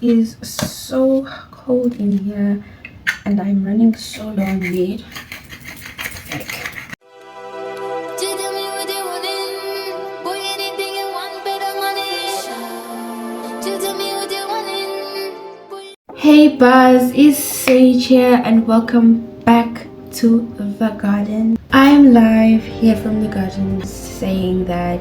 is so cold in here and I'm running so long late. Hey Buzz, it's Sage here and welcome back to the garden. I'm live here from the garden saying that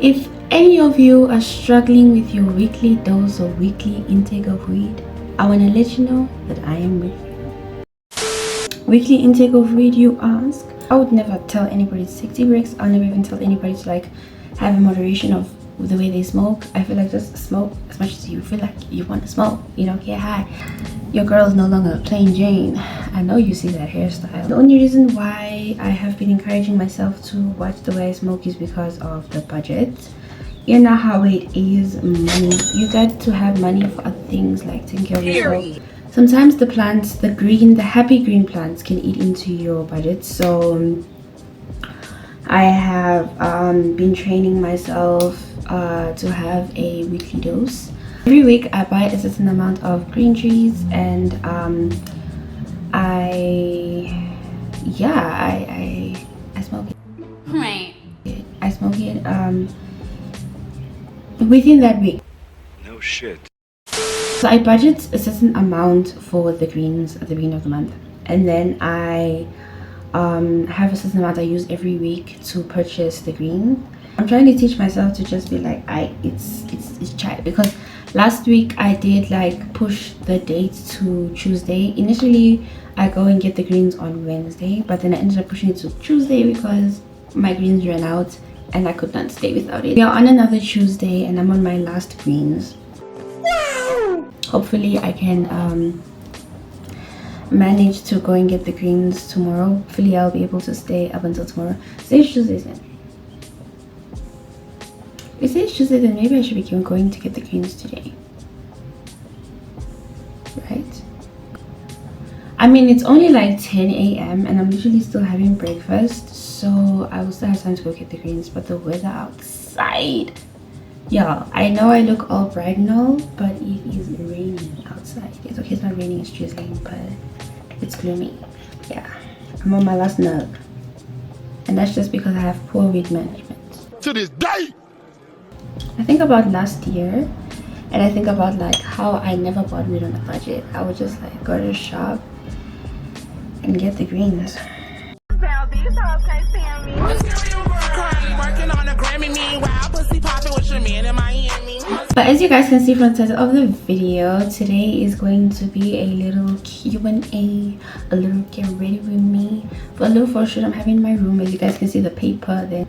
if any of you are struggling with your weekly dose or weekly intake of weed, I want to let you know that I am with you. Weekly intake of weed, you ask? I would never tell anybody to take tea breaks. I'll never even tell anybody to like have a moderation of the way they smoke. I feel like just smoke as much as you feel like you want to smoke. You don't get high. Your girl is no longer plain Jane. I know you see that hairstyle. The only reason why I have been encouraging myself to watch the way I smoke is because of the budget. You know how it is, money. You got to have money for other things like taking care of yourself. Sometimes the plants, the happy green plants can eat into your budget. So I have been training myself to have a weekly dose. Every week I buy a certain amount of green trees and I smoke it. Right. I smoke it within that week. No shit. So I budget a certain amount for the greens at the beginning of the month, and then I have a certain amount I use every week to purchase the green. I'm trying to teach myself to just be like it's child, because last week I did like push the date to Tuesday. Initially I go and get the greens on Wednesday, but then I ended up pushing it to Tuesday because my greens ran out and I could not stay without it. We are on another Tuesday and I'm on my last greens. Wow! Hopefully I can manage to go and get the greens tomorrow. Hopefully I'll be able to stay up until tomorrow. Today's Tuesday then. If it's Tuesday, then maybe I should be going to get the greens today. Right? I mean, it's only like 10 a.m. and I'm literally still having breakfast, so I will still have time to go get the greens. But the weather outside, yeah, I know I look all bright and all, but it is raining outside. It's okay, it's not raining, it's drizzling, but it's gloomy. Yeah, I'm on my last nerve, and that's just because I have poor weed management. To this day! I think about last year, and I think about like how I never bought weed on a budget. I would just like go to the shop and get the greens. But as you guys can see from the title of the video, today is going to be a little Q&A, a little get ready with me for a little photo shoot I'm having in my room. As you guys can see the paper there.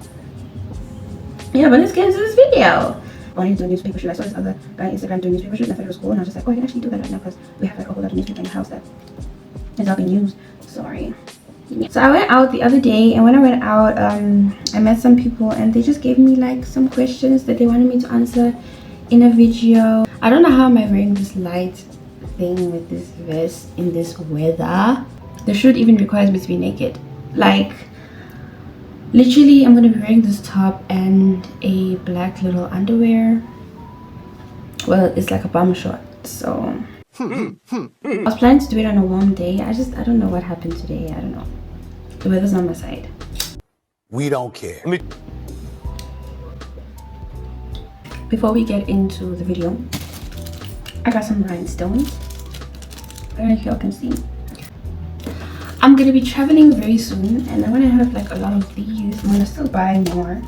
Yeah, but let's get into this video. I wanted to do a newspaper shoot. I saw this other guy on Instagram doing newspaper shoot and I thought it was cool, and I was just like, oh, I can actually do that right now because we have like a whole lot of newspaper in the house that is not being used. Sorry. Yeah. So I went out the other day, and when I went out, I met some people and they just gave me like some questions that they wanted me to answer in a video. I don't know how am I wearing this light thing with this vest in this weather. The shoot even requires me to be naked. Like, literally, I'm gonna be wearing this top and a black little underwear. Well, it's like a bomber short, so I was planning to do it on a warm day. I don't know what happened today. I don't know. The weather's on my side. We don't care. Before we get into the video, I got some rhinestones. I don't know if y'all can see. I'm gonna be traveling very soon, and I'm gonna have like a lot of these. I'm gonna still buy more.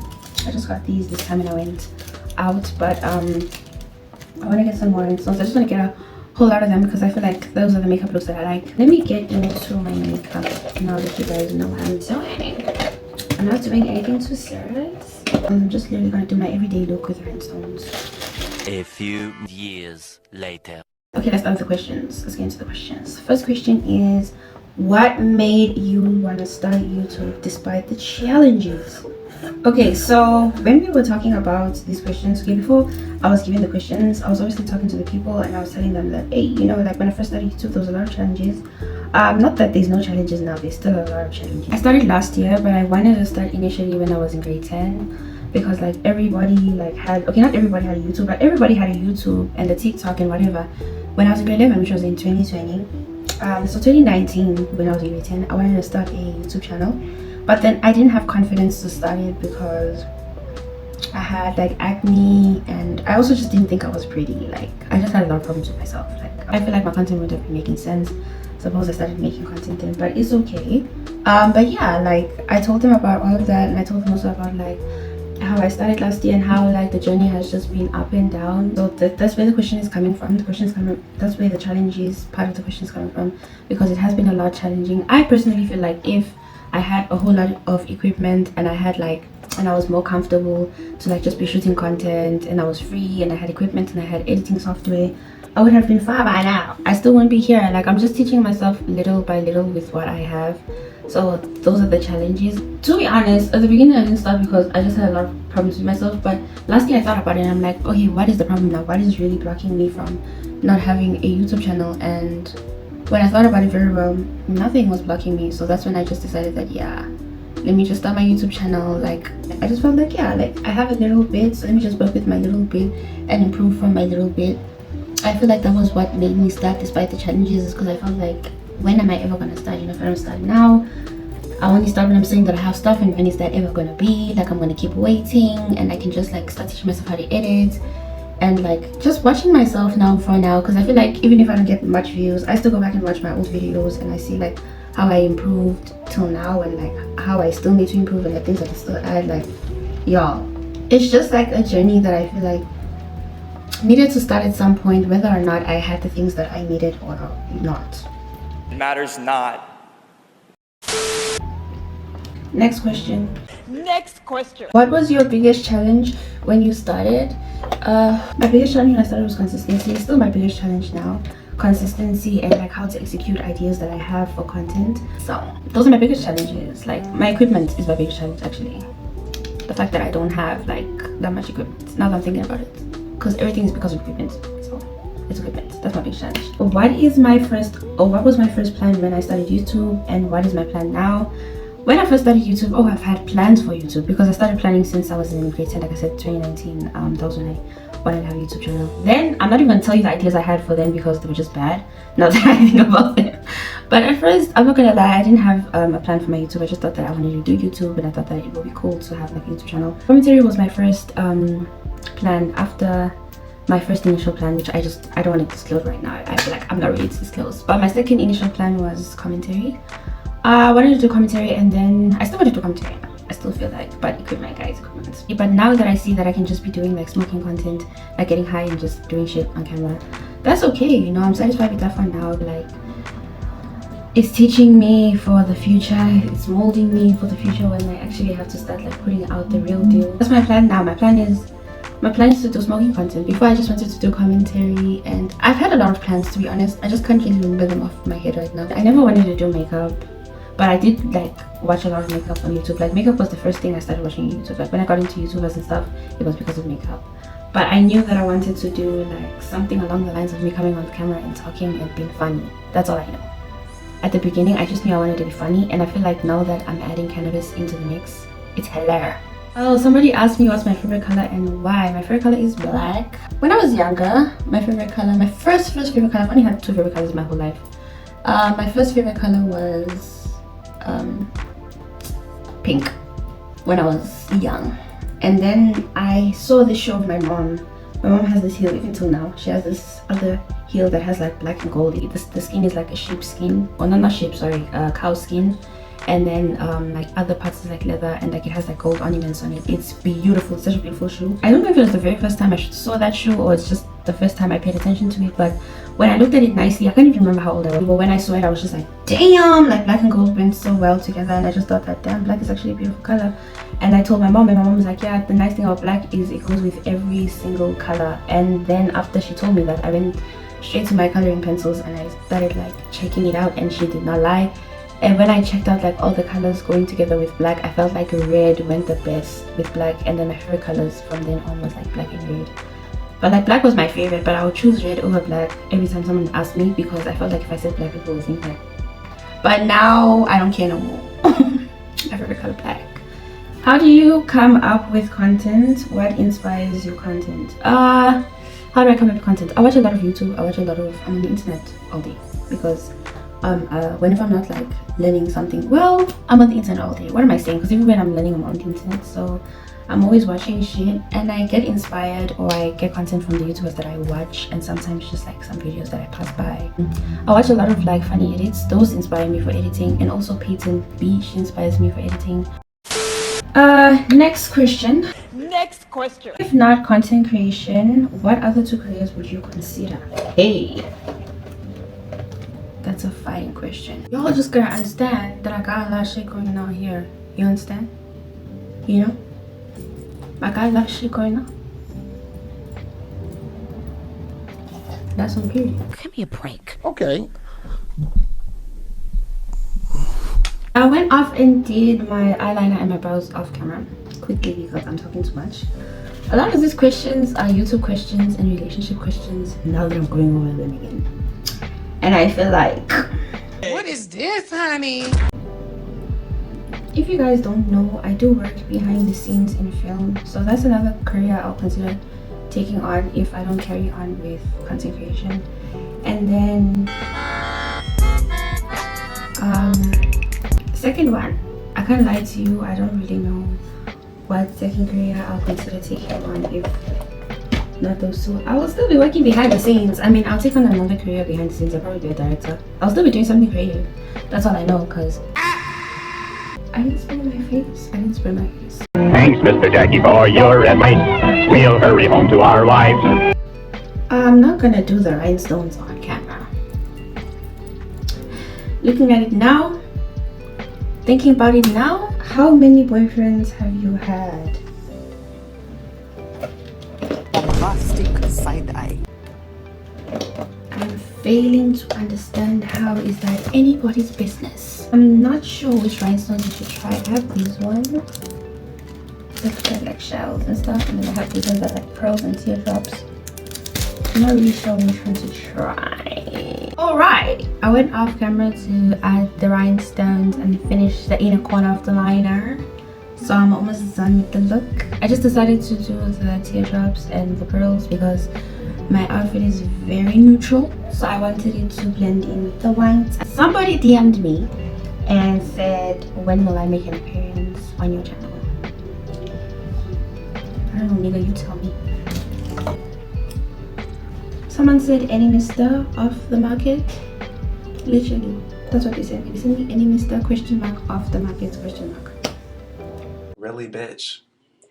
I just got these this time when I went out, but I want to get some more rhinestones. I just want to get a whole lot of them because I feel like those are the makeup looks that I like. Let me get into my makeup now that you guys know what I'm doing. I'm not doing anything too serious. I'm just literally gonna do my everyday look with rhinestones. A few years later. Okay, let's start with the questions. Let's get into the questions. First question is, what made you want to start YouTube despite the challenges? Okay, so when we were talking about these questions, okay, before I was giving the questions, I was obviously talking to the people and I was telling them that, hey, you know, like when I first started YouTube, there was a lot of challenges. Not that there's no challenges now, there's still a lot of challenges. I started last year, but I wanted to start initially when I was in grade 10. because like everybody like had, okay, not everybody had a YouTube, but everybody had a YouTube and a TikTok and whatever when I was in grade 11, which was in 2020. So 2019, when I was in grade 10, I wanted to start a YouTube channel, but then I didn't have confidence to start it because I had like acne, and I also just didn't think I was pretty. Like I just had a lot of problems with myself. Like I feel like my content wouldn't have been making sense. Suppose I started making content then, but it's okay. But yeah, like I told them about all of that, and I told them also about like how I started last year and how like the journey has just been up and down. So that's where the question is coming from. That's where the challenge is, part of the question is coming from, because it has been a lot challenging. I personally feel like if I had a whole lot of equipment and I was more comfortable to like just be shooting content, and I was free and I had equipment and I had editing software, I would have been far by now. I still wouldn't be here. Like I'm just teaching myself little by little with what I have. So those are the challenges. To be honest, at the beginning I didn't start because I just had a lot of problems with myself, but last year I thought about it and I'm like, okay, what is the problem now? What is really blocking me from not having a YouTube channel? And when I thought about it very well, nothing was blocking me. So that's when I just decided that, yeah, let me just start my YouTube channel. Like I just felt like, yeah, like I have a little bit, so let me just work with my little bit and improve from my little bit. I feel like that was what made me start despite the challenges, because I felt like, when am I ever gonna start? You know, if I don't start now, I only start when I'm saying that I have stuff, and when is that ever gonna be? Like I'm gonna keep waiting, and I can just like start teaching myself how to edit, and like just watching myself now for now, because I feel like even if I don't get much views, I still go back and watch my old videos and I see like how I improved till now, and like how I still need to improve, and the things I can still add. Like y'all, it's just like a journey that I feel like needed to start at some point, whether or not I had the things that I needed or not. It matters not. Next question. What was your biggest challenge when you started? My biggest challenge when I started was consistency. It's still my biggest challenge now. Consistency and like how to execute ideas that I have for content. So those are my biggest challenges. Like my equipment is my biggest challenge actually. The fact that I don't have like that much equipment. Now that I'm thinking about it. Because everything is because of equipment. So it's equipment. That's my biggest challenge. What was my first plan when I started YouTube, and what is my plan now? When I first started YouTube, I've had plans for YouTube, because I started planning since I was in grade 10, like I said, 2019. That was when I wanted to have a YouTube channel. Then I'm not even gonna tell you the ideas I had for them because they were just bad, now that I think about them. But at first, I'm not gonna lie, I didn't have a plan for my YouTube. I just thought that I wanted to do YouTube, and I thought that it would be cool to have like a YouTube channel. Commentary was my first plan after my first initial plan, which I don't want to disclose right now. I feel like I'm not ready to disclose. But my second initial plan was commentary. I wanted to do commentary, and then I still want to do commentary now. I still feel like, but equipment, guys, equipment. But now that I see that I can just be doing like smoking content, like getting high and just doing shit on camera, that's okay, you know. I'm satisfied with that for now. Like it's teaching me for the future, it's molding me for the future when I actually have to start like putting out the real deal. That's my plan now. My plan is to do smoking content. Before I just wanted to do commentary, and I've had a lot of plans, to be honest. I just can't really remember them off my head right now. I never wanted to do makeup, but I did like watch a lot of makeup on YouTube. Like makeup was the first thing I started watching on YouTube. Like when I got into YouTubers and stuff, it was because of makeup. But I knew that I wanted to do like something along the lines of me coming on camera and talking and being funny. That's all I know. At the beginning, I just knew I wanted to be funny, and I feel like now that I'm adding cannabis into the mix, it's hilarious. Oh, somebody asked me what's my favorite color and why. My favorite color is black. When I was younger, my favorite color, my first favorite color, I've only had two favorite colors my whole life. My first favorite color was pink when I was young. And then I saw this show of my mom. My mom has this heel even till now. She has this other heel that has like black and gold. The skin is like a sheep skin. Oh, no, not sheep, sorry, cow skin. And then like other parts is like leather, and like it has like gold ornaments on it. It's beautiful. It's such a beautiful shoe. I don't know if it was the very first time I saw that shoe, or it's just the first time I paid attention to it, but when I looked at it nicely, I can't even remember how old I was, but when I saw it, I was just like, damn, like black and gold went so well together. And I just thought that, damn, black is actually a beautiful color. And I told my mom, and my mom was like, yeah, the nice thing about black is it goes with every single color. And then after she told me that, I went straight to my coloring pencils and I started like checking it out, and she did not lie. And when I checked out like all the colors going together with black, I felt like red went the best with black, and then my favorite colors from then on was like black and red. But like black was my favorite, but I would choose red over black every time someone asked me, because I felt like if I said black, people would think that. But now I don't care no more. My favorite color, black. How do you come up with content? What inspires your content? How do I come up with content? I watch a lot of YouTube. I'm on the internet all day because whenever I'm not like learning something, well, I'm on the internet all day. What am I saying? Because even when I'm learning, I'm on the internet, so I'm always watching shit and I get inspired or I get content from the YouTubers that I watch, and sometimes just like some videos that I pass by. I watch a lot of like funny edits. Those inspire me for editing, and also Peyton B, she inspires me for editing. Next question. If not content creation, what other two careers would you consider? Hey, that's a fine question. Y'all just gotta understand that I got a lot of shit going on here. You understand? You know? I got a lot of shit going on. That's on period. Give me a break. Okay. I went off and did my eyeliner and my brows off camera quickly because I'm talking too much. A lot of these questions are YouTube questions and relationship questions. Now that I'm going over them again, and I feel like, What is this, honey? if you guys don't know, I do work behind the scenes in film, so that's another career I'll consider taking on if I don't carry on with content creation. And then second one, I can't lie to you, I don't really know what second career I'll consider taking on if not those two. I will still be working behind the scenes. I mean, I'll take on another career behind the scenes. I'll probably be a director. I'll still be doing something creative. That's all I know, because I didn't spray my face. Thanks, Mr. Jackie, for your advice. We'll hurry home to our wives. I'm not gonna do the rhinestones on camera. Looking at it now, thinking about it now, how many boyfriends have you had? Bombastic side eye. I'm failing to understand how is that anybody's business. I'm not sure which rhinestones you should try. I have these ones that are like shells and stuff, and then I have these ones that are like pearls and teardrops. I'm not really sure which one to try. Alright, I went off camera to add the rhinestones and finish the inner corner of the liner, so I'm almost done with the look. I just decided to do the teardrops and the pearls because my outfit is very neutral, so I wanted it to blend in with the white. Somebody DM'd me and said, when will I make an appearance on your channel? I don't know, nigga, you tell me. Someone said, any mister off the market? Literally, that's what they said. They sent me any mister question mark off the market question mark. Really, bitch?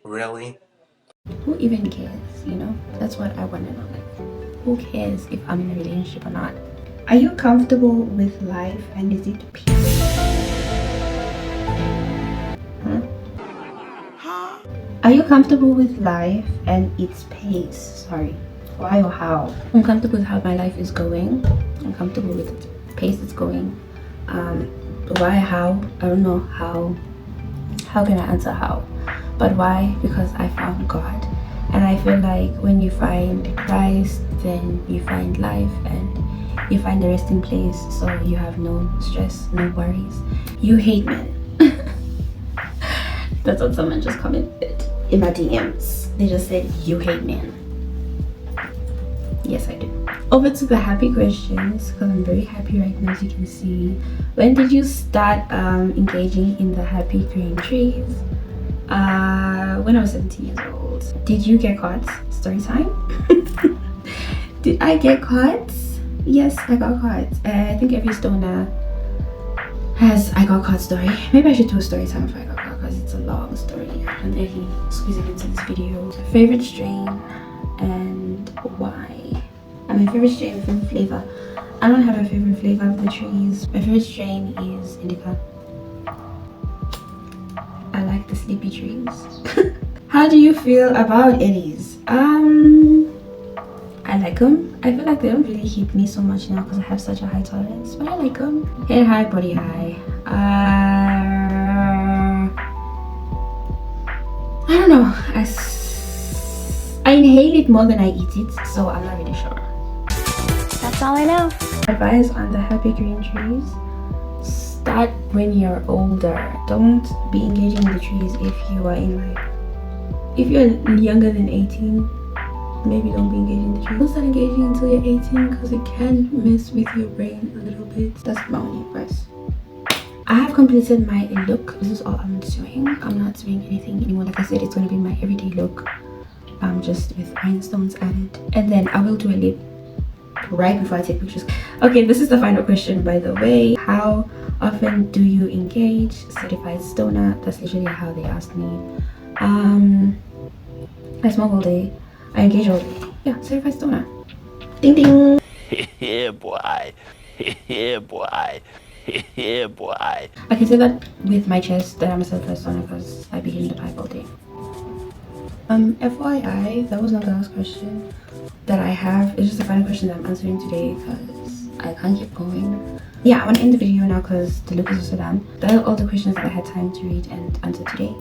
Really? Who even cares, you know? That's what I want to know. Like, who cares if I'm in a relationship or not? Are you comfortable with life and is it peace? Huh? Are you comfortable with life and its pace? Sorry. Why or how? I'm comfortable with how my life is going. I'm comfortable with the pace it's going. Why, how? I don't know how. How can I answer how? But why? Because I found God. And I feel like when you find Christ, then you find life and you find the resting place, so you have no stress, no worries. You hate men. That's what someone just commented in my DMs. They just said, you hate men. Yes, I do. Over to the happy questions, because I'm very happy right now, as you can see. When did you start engaging in the happy green trees? When I was 17 years old. Did you get caught? Story time. Did I get caught? Yes, I got caught. I think every stoner has I got caught story. Maybe I should do a story time if I got caught, because it's a long story and I can squeeze it into this video. Favorite strain and why? My favorite strain is flavor. I don't have a favorite flavor of the trees. My favorite strain is indica. I like the sleepy trees. How do you feel about eddies? I like them. I feel like they don't really hit me so much now because I have such a high tolerance, but I like them. Head high, body high. I don't know. I inhale it more than I eat it, so I'm not really sure. That's all I know. Advice on the happy green trees: start when you're older. Don't be engaging in the trees if you are in like, if you're younger than 18, maybe don't be engaging in the trees. Don't start engaging until you're 18 because it can mess with your brain a little bit. That's my only advice. I have completed my look. This is all I'm doing. I'm not doing anything anymore. Like I said, it's going to be my everyday look, just with rhinestones added. And then I will do a lip right before I take pictures. Okay, this is the final question, by the way. How often do you engage? Certified stoner. That's literally how they asked me. I smoke all day. I engage all day. Yeah, certified stoner. Ding ding. Yeah, boy. Yeah, boy. Yeah, boy. I can say that with my chest that I'm a certified stoner because I be hitting the pipe all day. FYI, that was not the last question that I have. It's just the final question that I'm answering today because I can't keep going. Yeah, I want to end the video now because the look is also done. That are all the questions that I had time to read and answer today.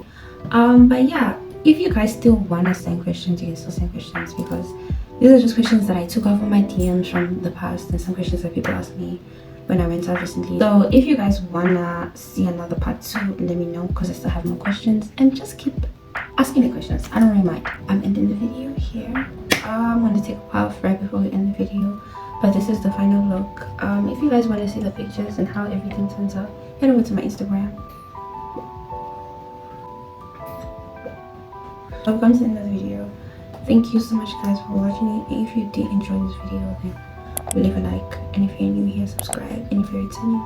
But yeah, if you guys still want to send questions, you can still send questions because these are just questions that I took off of my DMs from the past and some questions that people asked me when I went out recently. So if you guys wanna see another part 2, let me know because I still have more questions, and just keep asking the questions. I don't really mind. I'm ending the video here. I'm gonna take a puff right before we end the video, but this is the final look. If you guys want to see the pictures and how everything turns out, head over to my Instagram. I've come to the end of the video. Thank you so much guys for watching it, and if you did enjoy this video, then leave a like, and if you're new here, subscribe, and if you're returning,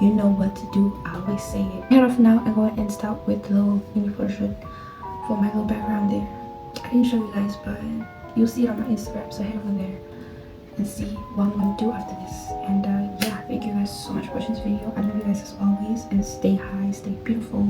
you know what to do. I always say it. Head off now and go ahead and start with the little mini photoshoot for my little background there. I didn't show you guys, but you'll see it on my Instagram, so head over there and see what I'm gonna do after this. And yeah, thank you guys so much for watching this video. I love you guys as always, and stay high, stay beautiful.